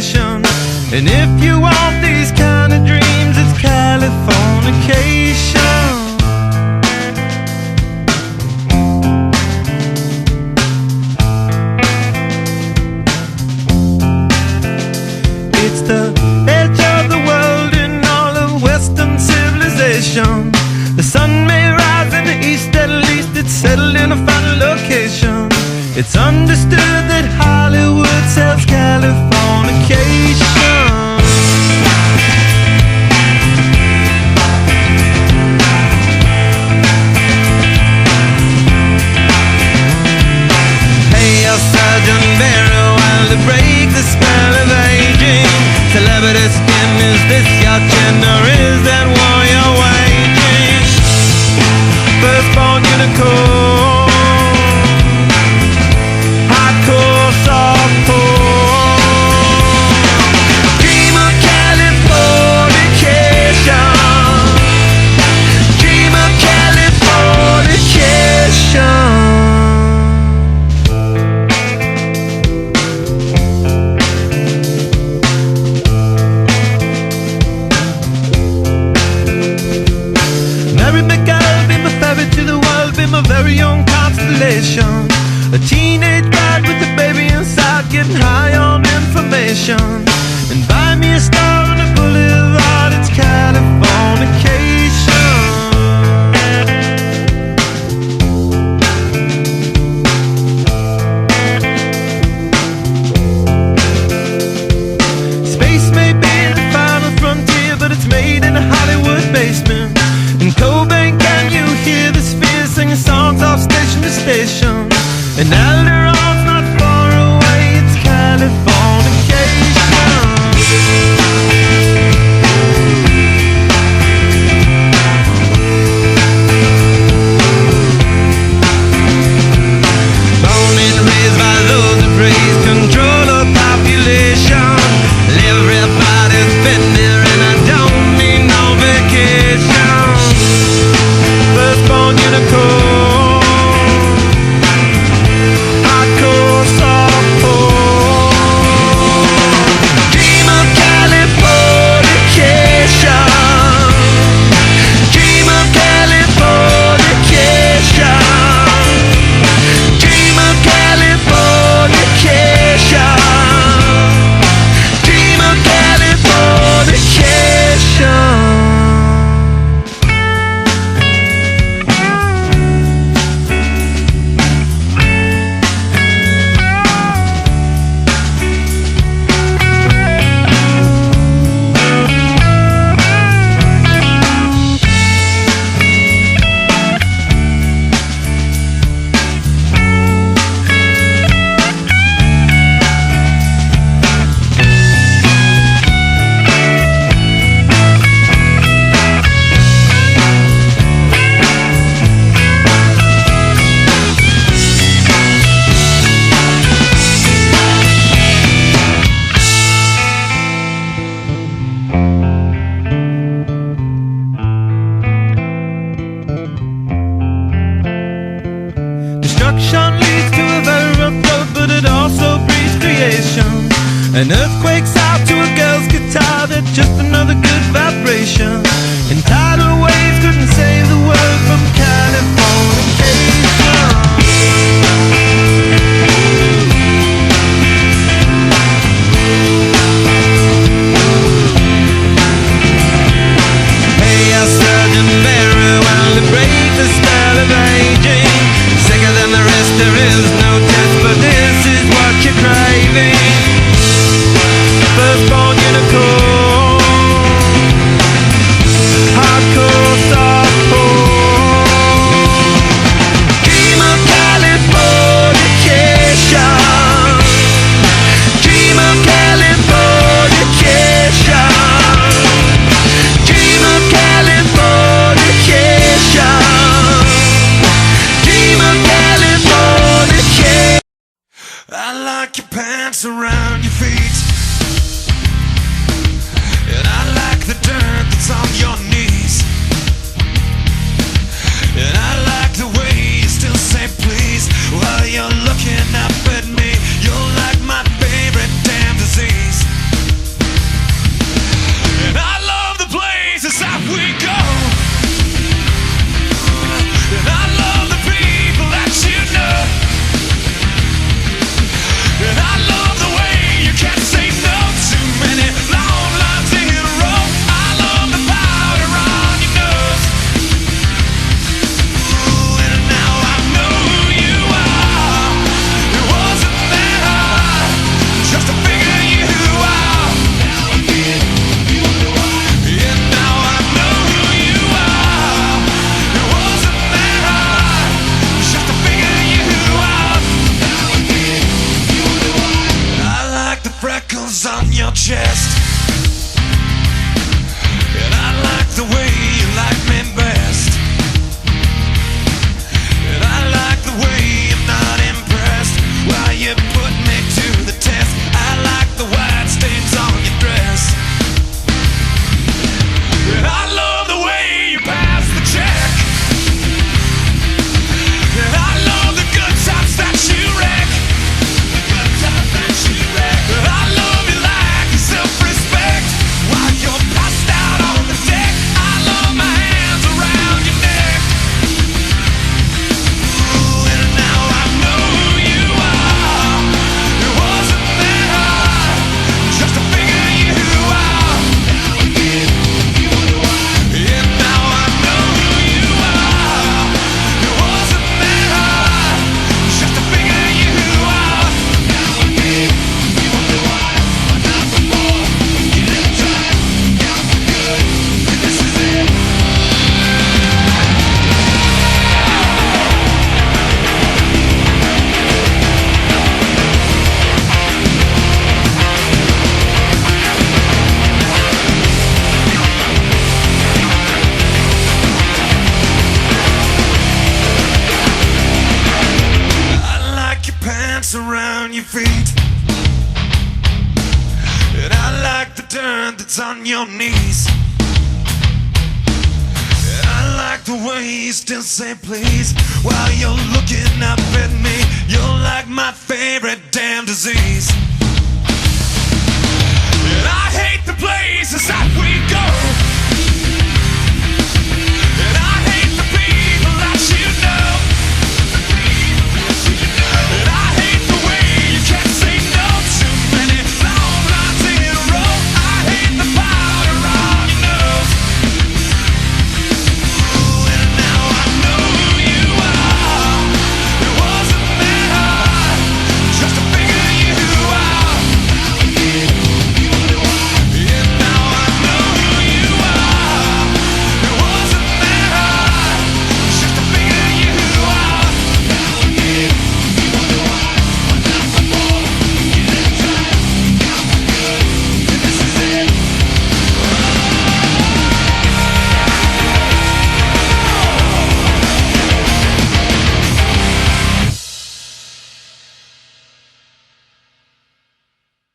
vacation. And if you want these kind of dreams, it's Californication. It's the edge of the world in all of Western civilization. The sun may rise in the east, at least it's settled in a final location. It's understood that Hollywood sells Californication. Pay your surgeon very well to break the spell of aging. Celebrity skin, is this your chin or is that war you're waging? Firstborn unicorn, hardcore softcore. Dream of Californication. Dream of Californication. A very young constellation, a teenage bride with a baby inside, getting high on information. And buy me a star on the boulevard, it's Californication. Space may be the final frontier, but it's made in a Hollywood basement. In Cobain, can you hear the sphere singing songs off station to station? And Alderon's not far away, it's Californication. Born and raised by those who praise control of population. Everybody's been there and I don't need no vacation. Firstborn unicorn, hardcore softcore. Dream of Californication. Dream of Californication. Dream of Californication. Dream of Californication. Destruction leads to a very rough road, but it also breeds creation. An earthquake's out to a girl's guitar, that's just another good vibration. And tidal waves couldn't save the world from Californication. Pay your surgeon very well to break the spell of aging. Sicker than the rest, there is no test, but this is what you're craving. Firstborn unicorn, hardcore softcore. wrinkles on your chest. And I like the way you like me best. And I like the way I'm not impressed while you put me to the test. I like the white stains on your dress. And I love the way you pass the check. And I love the good times that you wreck. The good times that you wreck. And I love you like your self-respect while you're passed out on the deck. I love my hands around your neck. Ooh, and now I know who you are. It wasn't that hard just to figure you out. And now I know who you are. It wasn't that hard just to figure you out. You wonder why not before. You didn't try, got for good. This is it. I like your pants around your feet. And I like the dirt that's on your knees. And I like the way you still say please while you're looking up at me. You're like my favorite damn disease.